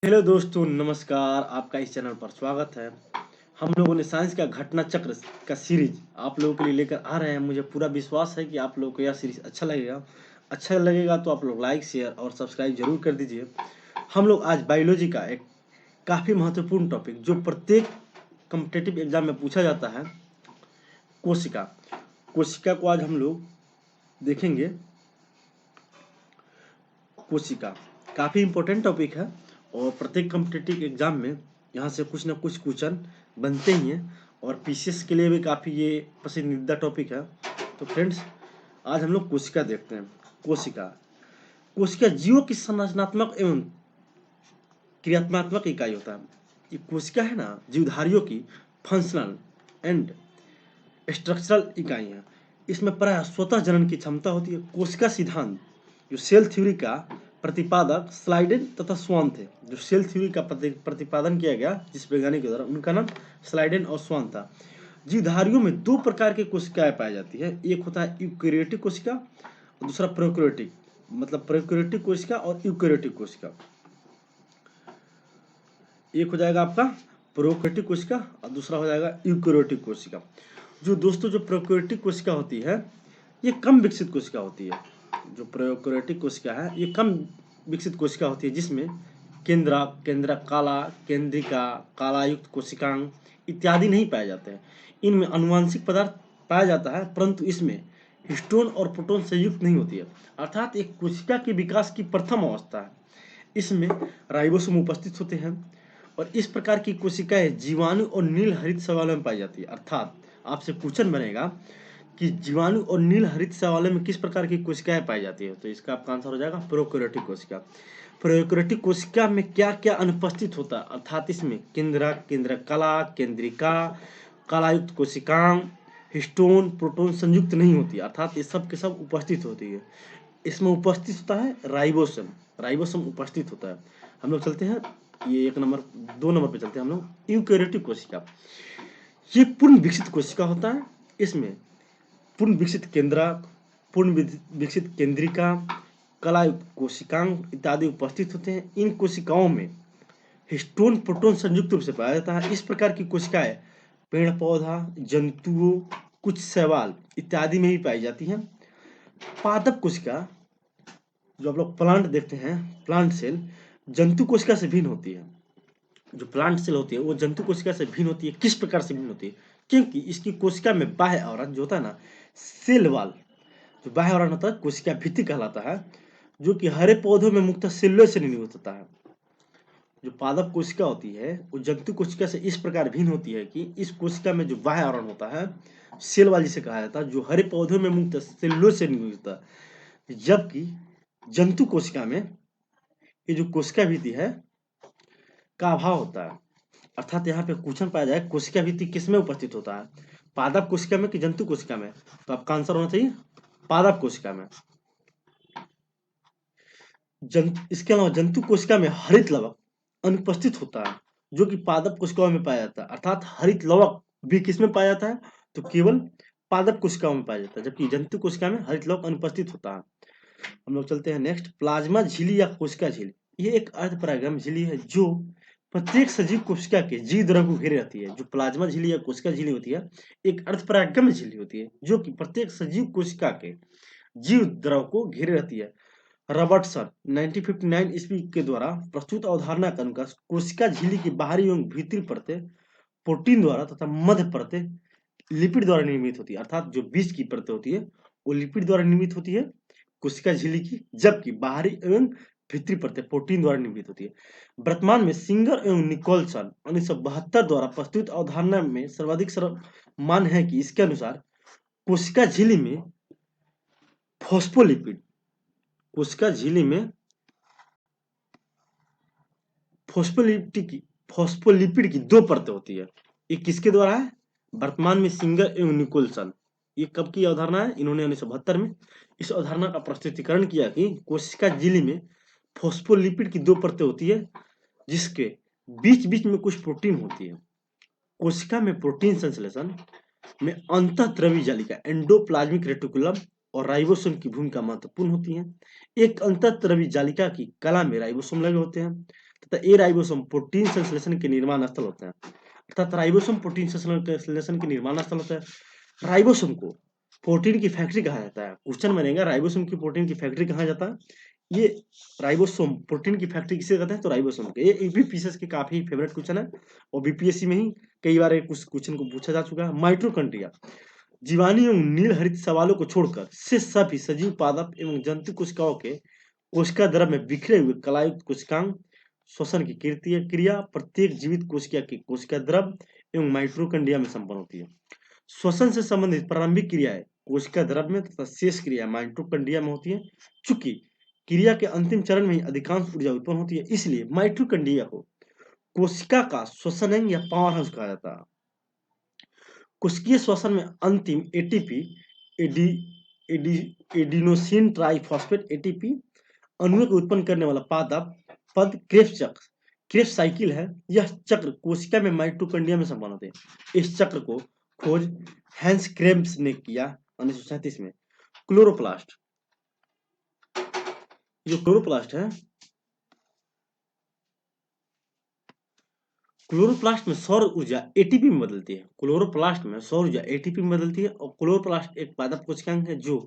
Hello दोस्तों, नमस्कार। आपका इस चैनल पर स्वागत है। हम लोगों ने साइंस का घटना चक्र का सीरीज आप लोगों के लिए लेकर आ रहे हैं। मुझे पूरा विश्वास है कि आप लोगों को यह सीरीज अच्छा लगेगा तो आप लोग लाइक, शेयर और सब्सक्राइब जरूर कर दीजिए। हम लोग आज बायोलॉजी का एक काफ़ी महत्वपूर्ण टॉपिक जो प्रत्येक कॉम्पिटिटिव एग्जाम में पूछा जाता है, कोशिका। कोशिका को आज हम लोग देखेंगे। कोशिका काफ़ी इंपॉर्टेंट टॉपिक है और प्रत्येक कॉम्पिटिटिव एग्जाम में यहाँ से कुछ ना कुछ क्वेश्चन बनते ही हैं और पीसीएस के लिए भी काफ़ी ये पसंदीदा टॉपिक है। तो फ्रेंड्स, आज हम लोग कोशिका देखते हैं। कोशिका कोशिका जीवों की संरचनात्मक एवं क्रियात्मक इकाई होता है। ये कोशिका है ना, जीवधारियों की फंक्शनल एंड स्ट्रक्चरल इकाई है। इसमें प्रायः स्वतः जनन की क्षमता होती है। कोशिका सिद्धांत जो सेल थ्योरी का प्रतिपादक स्लाइडेन तथा स्वान थे। जो सेल थ्योरी का प्रतिपादन किया गया जिस वैज्ञानिक के द्वारा, उनका नाम स्लाइडेन और स्वान था। जीवधारियों में दो प्रकार की कोशिकाएं पाई जाती है। एक होता है यूकेरियोटिक कोशिका और दूसरा प्रोकैरियोटिक, मतलब प्रोकैरियोटिक कोशिका और यूकेरियोटिक कोशिका। एक हो जाएगा आपका प्रोकैरियोटिक कोशिका और दूसरा हो जाएगा यूकेरियोटिक कोशिका। जो प्रोकैरियोटिक कोशिका होती है, ये कम विकसित कोशिका होती है। जो प्रोकैरियोटिक कोशिका है, ये कम विकसित कोशिका होती है, जिसमें केंद्रक, काला, केंद्रिका, कालायुक्त कोशिकांग इत्यादि नहीं पाए जाते हैं। इनमें आनुवंशिक पदार्थ पाया जाता है, परंतु इसमें हिस्टोन और प्रोटॉन संयुक्त नहीं होती है। अर्थात एक कोशिका के विकास की प्रथम अवस्था है। इसमें राइबोसोम उपस्थित होते हैं और इस प्रकार की कोशिकाएं जीवाणु और नील हरित शैवालों में पाई जाती है। अर्थात आपसे क्वेश्चन बनेगा कि जीवाणु और नील हरित शैवालों में किस प्रकार की कोशिकाएं पाई जाती है, तो इसका आपका आंसर हो जाएगा प्रोकैरियोटिक कोशिका। प्रोकैरियोटिक कोशिका में क्या क्या अनुपस्थित होता है, अर्थात इसमें केंद्रक कला, केंद्रिका, कालायुक्त कोशिकांग, हिस्टोन, प्रोटॉन संयुक्त नहीं होती, अर्थात ये सब के सब उपस्थित होती है। इसमें उपस्थित होता है राइबोसोम उपस्थित होता है। हम लोग चलते हैं ये 2 नंबर पे चलते हैं हम लोग। यूकेरियोटिक कोशिका, ये पूर्ण विकसित कोशिका होता है। इसमें पूर्ण विकसित केंद्रक, पूर्ण विकसित केंद्रिका, कलायुक्त कोशिकांग इत्यादि उपस्थित होते हैं। इन कोशिकाओं में हिस्टोन प्रोटॉन संयुक्त रूप से पाया जाता है। इस प्रकार की कोशिकाएं पेड़ पौधा, जंतुओं, कुछ शैवाल इत्यादि में भी पाई जाती हैं। पादप कोशिका जो आप लोग प्लांट देखते हैं, प्लांट सेल, जंतु कोशिका से भिन्न होती है। जो प्लांट सेल होती है वो जंतु कोशिका से भिन्न होती है। किस प्रकार से भिन्न होती है? क्योंकि इसकी कोशिका में बाह्य आवरण जो होता है ना, सेल वाल, जो बाह्य आवरण होता है कोशिका भित्ति कहलाता है, जो कि हरे पौधों में मुख्यतः सेल्यूलोज से निर्मित होता है। जो पादप कोशिका होती है वो जंतु कोशिका से इस प्रकार भिन्न होती है कि इस कोशिका में जो बाह्य आवरण होता है, सेल वाल जिसे कहा जाता है, जो हरे पौधों में मुख्यतः सेल्यूलोज से निर्मित होता है, जबकि जंतु कोशिका में ये जो कोशिका भित्ति है का अभाव होता है। अर्थात यहाँ पे क्वेश्चन पाया जाए कोशिका भित्ति किसमें उपस्थित होता है, पादप कोशिका में कि जंतु कोशिका में, तो आपका आंसर होना चाहिए पादप कोशिका में। इसके अलावा जंतु कोशिका में हरित लवक अनुपस्थित होता है, जो कि पादप कोशिकाओं में पाया जाता है। अर्थात हरित लवक भी किसमें पाया जाता है, तो केवल पादप कोशिकाओं में पाया जाता है, जबकि जंतु कोशिका में हरित लवक अनुपस्थित होता है। हम लोग चलते हैं नेक्स्ट, प्लाज्मा झिल्ली या कोशिका झिल्ली। ये एक अर्धपरागम झिल्ली है जो प्रत्येक सजीव कोशिका के जीव द्रव को घेरे रहती है। जो प्लाज्मा झिल्ली या कोशिका झिल्ली होती है, एक अर्धपरागम झिल्ली होती है जो कि प्रत्येक सजीव कोशिका के जीव द्रव को घेरे रहती है। रॉबर्टसन 1959 ईस्वी के द्वारा प्रस्तुत अवधारणा के अनुसार कोशिका झिल्ली की बाहरी एवं भीतरी परतें प्रोटीन द्वारा तथा मध्य परतें लिपिड द्वारा निर्मित होती है। अर्थात जो बीच की परतें होती है वो लिपिड द्वारा निर्मित होती है कोशिका झिल्ली की, जबकि बाहरी एवं भीतरी परतें प्रोटीन द्वारा निर्मित होती है। वर्तमान में सिंगर एवं निकोलसन 1972 द्वारा प्रस्तुत अवधारणा में सर्वाधिक मान है कि इसके अनुसार कोशिका झिल्ली में फोस्फोलिपिड कोशिका झिल्ली में फोस्फोलिपिड की 2 परतें होती है। ये किसके द्वारा है? वर्तमान में सिंगर एवं निकोलसन। ये कब की अवधारणा है? इन्होंने 1972 में इस अवधारणा का प्रस्तुतिकरण किया कि कोशिका झिल्ली में फोस्फोलिपिड की 2 परतें होती है, जिसके बीच बीच में कुछ प्रोटीन होती है। कोशिका में प्रोटीन संश्लेषण में अंतःद्रवी जालिका एंडोप्लाज्मिक रेटिकुलम और राइबोसोम की भूमिका महत्वपूर्ण होती है। एक अंतःद्रवी जालिका की कला में राइबोसोम लगे होते हैं तथा ए राइबोसोम प्रोटीन संश्लेषण के निर्माण स्थल होते हैं। अर्थात राइबोसोम प्रोटीन संश्लेषण के निर्माण स्थल होता है। राइबोसोम को प्रोटीन की फैक्ट्री कहा जाता है। क्वेश्चन बनेगा राइबोसोम की प्रोटीन की फैक्ट्री कहा जाता है। ये राइबोसोम प्रोटीन की फैक्ट्री किसे कहते हैं, तो राइबोसोम के। ये यूपीएससी के काफी फेवरेट क्वेश्चन है और बीपीएससी में ही कई बार कुछ क्वेश्चन को पूछा जा चुका है। माइटोकॉन्ड्रिया जीवाणु एवं नील हरित सवालों को छोड़कर से सभी सजीव पादप एवं जंतु कोशिकाओं के कोशिका द्रव में बिखरे हुए कलायुक्त कोशिकांग श्वसन की क्रिया प्रत्येक जीवित कोशिका की कोशिका द्रव एवं माइटोकॉन्ड्रिया में संपन्न होती है। श्वसन से संबंधित प्रारंभिक क्रियाएं कोशिका द्रव में तथा शेष क्रिया माइटोकॉन्ड्रिया में होती है। चूंकि क्रिया के अंतिम चरण में ही अधिकांश ऊर्जा उत्पन्न होती है, इसलिए माइटोकॉन्ड्रिया को कोशिका का श्वसन अंग या पावर हाउस कहा जाता है। कोशिकीय श्वसन में अंतिम एटीपी एडिनोसिन ट्राइफॉस्फेट एटीपी अणुओं को उत्पन्न करने वाला पद क्रेब्स चक्र, क्रेब्स साइकिल है। यह चक्र कोशिका में माइटोकॉन्ड्रिया में संपन्न होते हैं। इस चक्र को खोज हैंस क्रेब्स ने किया 1937 में। क्लोरोप्लास्ट, जो क्लोरोप्लास्ट है, क्लोरोप्लास्ट में सौर ऊर्जा एटीपी में बदलती है। क्लोरोप्लास्ट में सौर ऊर्जा एटीपी में बदलती है और क्लोरोप्लास्ट एक पादप कोशिकांग है जो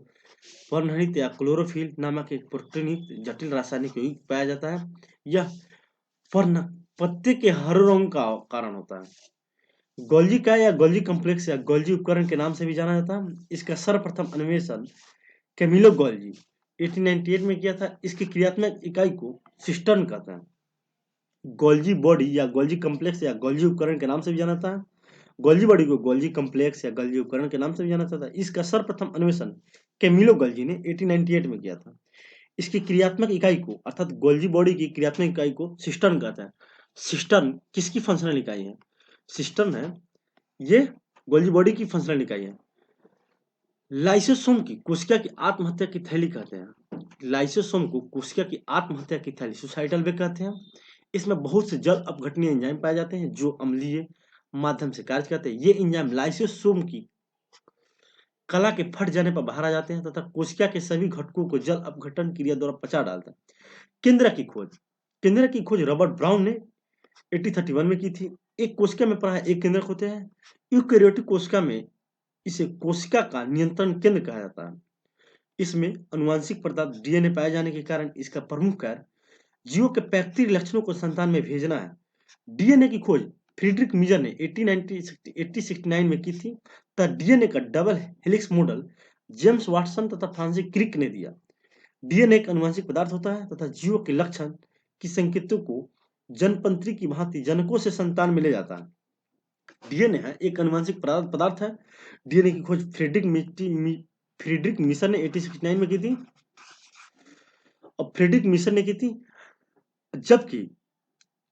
पर्णहरित या क्लोरोफिल नामक एक प्रोटीनयुक्त जटिल रासायनिक यौगिक पाया जाता है। यह पर्ण पत्ते के हरे रंग का कारण होता है। गोल्जी का या गोल्जी कॉम्प्लेक्स या गोल्जी उपकरण के नाम से भी जाना जाता है। इसका सर्वप्रथम अन्वेषण कैमिलो गोल्जी 1898 में किया था। इसकी क्रियात्मक इकाई को सिस्टर्न कहते हैं। गोल्जी बॉडी या गोल्जी कॉम्प्लेक्स या गोल्जी उपकरण के नाम से भी जाना जाता है। गोल्जी बॉडी को गोल्जी कॉम्प्लेक्स या गोल्जी उपकरण के नाम से भी जाना जाता है। इसका सर्वप्रथम अन्वेषण कैमिलो गोल्जी ने 1898 में किया था। इसकी क्रियात्मक इकाई को अर्थात गोल्जी बॉडी की क्रियात्मक इकाई को सिस्टर्न कहते हैं। सिस्टर्न किसकी फंक्शनल इकाई है? सिस्टर्न है ये गोल्जी बॉडी की फंक्शनल इकाई है। लाइसोसोम की कोशिका की आत्महत्या की थैली कहते हैं। लाइसोसोम को कोशिका की आत्महत्या की थैली सुसाइडल वे कहते हैं। इसमें बहुत से जल अपघटनीय एंजाइम पाए जाते हैं जो अम्लीय माध्यम से कार्य करते हैं। ये एंजाइम लाइसोसोम की कला के फट जाने पर बाहर आ जाते हैं तथा कोशिका के सभी घटकों को जल अपघटन क्रिया द्वारा पचा डालते हैं। केंद्र की खोज रॉबर्ट ब्राउन ने 1831 में की थी। एक कोशिका में प्राय एक केंद्रक होते हैं। यूकेरियोटिक कोशिका में इसे कोशिका का नियंत्रण केंद्र कहा जाता है। इसमें आनुवंशिक पदार्थ डीएनए पाए जाने के कारण इसका प्रमुख कार्य जीवों के पैतृक लक्षणों को संतान में भेजना है। डीएनए की खोज फ्रीडरिक मीजर ने 1869 में की थी तथा डीएनए का double helix model James Watson तथा फ्रांसिस क्रिक ने दिया। डीएनए एक आनुवंशिक पदार्थ होता है तथा जीवों के लक्षण की संकेतों को जनपंत्री की भांति जनकों से संतान में ले जाता है। डीएनए है एक आनुवंशिक पदार्थ है। डीएनए की खोज फ्रीडरिक मिशन ने 1869 में की थी और फ्रीडरिक मिशन ने की थी, जबकि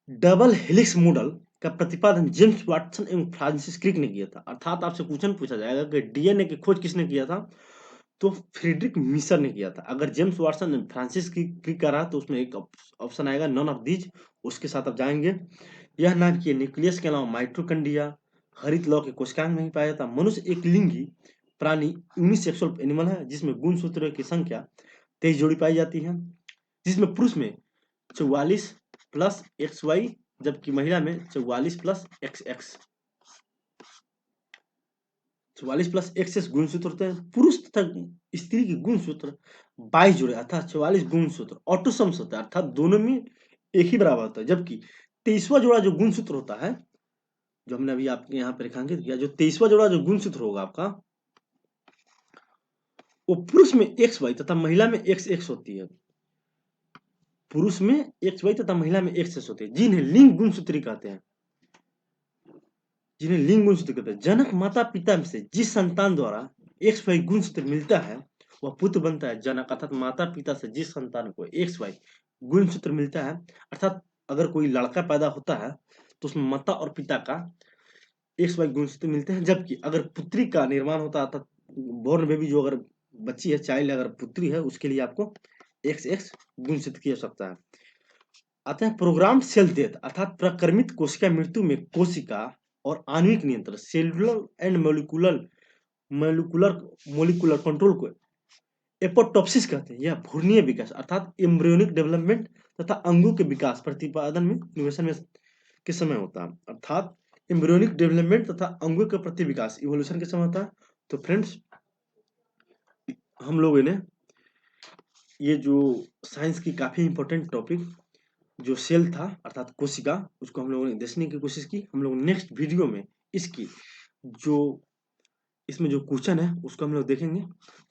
डबल हेलिक्स मॉडल का प्रतिपादन जेम्स वाटसन एवं फ्रांसिस क्रिक ने किया था। अर्थात आपसे क्वेश्चन पूछा जाएगा कि डीएनए की खोज किसने किया था, तो फ्रीडरिक मिशन ने किया था। अगर जेम्स वाटसन एवं फ्रांसिस क्रिक का रहा तो उसमें एक ऑप्शन आएगा नॉन ऑफ दीज, उसके साथ आप जाएंगे। यह नाभिकीय न्यूक्लियस के अलावा माइटोकॉन्ड्रिया हरित लौ के कोशिकांग में ही पाया जाता है। मनुष्य एक लिंगी प्राणी यूनिसेक्सुअल एनिमल है जिसमें गुणसूत्रों की संख्या 23 जोड़ी पाई जाती है, जिसमें पुरुष में 44 प्लस XY जबकि महिला में 44 प्लस XX 44 प्लस XX गुणसूत्र होते हैं। पुरुष तथा स्त्री की गुणसूत्र 22 जोड़े अर्थात 44 गुणसूत्र ऑटोसम्स होता है, अर्थात दोनों में एक ही बराबर होता है। जबकि 23वां जोड़ा जो गुणसूत्र होता है, जो हमने अभी आपके यहाँ पे रेखांकित किया, जो 23वां जोड़ा जो गुणसूत्र होगा आपका, वो पुरुष में XY तथा महिला में XX होती है। पुरुष में XY तथा महिला में XX होती है, जिन्हें लिंग गुणसूत्री कहते हैं। जिन्हें लिंग गुणसूत्र कहते हैं। जनक माता पिता से जिस संतान द्वारा XY गुणसूत्र मिलता है वह पुत्र बनता है। जनक अर्थात माता पिता से जिस संतान को XY गुणसूत्र मिलता है, अर्थात अगर कोई लड़का पैदा होता है तो उसमें माता और पिता का XY गुणसूत्र मिलते हैं। जबकि अगर पुत्री का निर्माण होता है, अर्थात बोर्न बेबी जो अगर बच्ची है, चाइल्ड अगर पुत्री है, उसके लिए आपको XX गुणसूत्र की आवश्यकता है। आते हैं प्रोग्राम सेल डेथ अर्थात प्रक्रमित कोशिका मृत्यु में कोशिका और आणविक नियंत्रण सेलुलर एंड मोलिकुलर कंट्रोल को एपोटॉप्सिस कहते हैं। यह भ्रूणीय विकास अर्थात एम्ब्रियोनिक डेवलपमेंट तथा अंगों के विकास, प्रतिपादन में, इनोवेशन में किस समय होता है? अर्थात एम्ब्रियोनिक डेवलपमेंट तथा अंगों के प्रति विकास, इवोल्यूशन किस समय होता है? तो फ्रेंड्स, हम लोगों ने ये जो साइंस की काफी इंपॉर्टेंट टॉपिक जो सेल था अर्थात कोशिका, उसको हम लोगों ने देखने की कोशिश की। हम लोग नेक्स्ट वीडियो में इसकी जो इसमें जो क्वेश्चन है उसको हम लोग देखेंगे।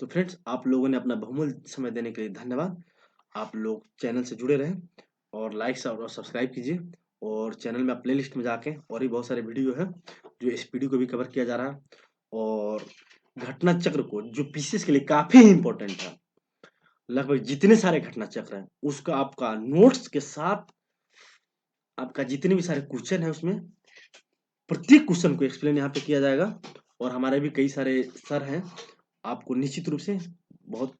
तो फ्रेंड्स, आप लोगों ने अपना बहुमूल्य समय देने के लिए धन्यवाद। आप लोग चैनल से जुड़े रहें और लाइक और सब्सक्राइब कीजिए, और चैनल में आप प्लेलिस्ट में जाके और भी बहुत सारे वीडियो है जो इस वीडियो को भी कवर किया जा रहा है। और घटना चक्र को जो पीसीएस के लिए काफी इंपॉर्टेंट है, लगभग जितने सारे घटना चक्र हैं उसका आपका नोट्स के साथ आपका जितने भी सारे क्वेश्चन है उसमें प्रत्येक क्वेश्चन को एक्सप्लेन यहाँ पे किया जाएगा। और हमारे भी कई सारे सर हैं, आपको निश्चित रूप से बहुत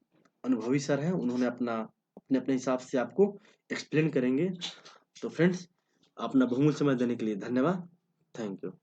अनुभवी सर हैं, उन्होंने अपने अपने हिसाब से आपको एक्सप्लेन करेंगे। तो फ्रेंड्स, अपना बहुमूल्य समय देने के लिए धन्यवाद। Thank you.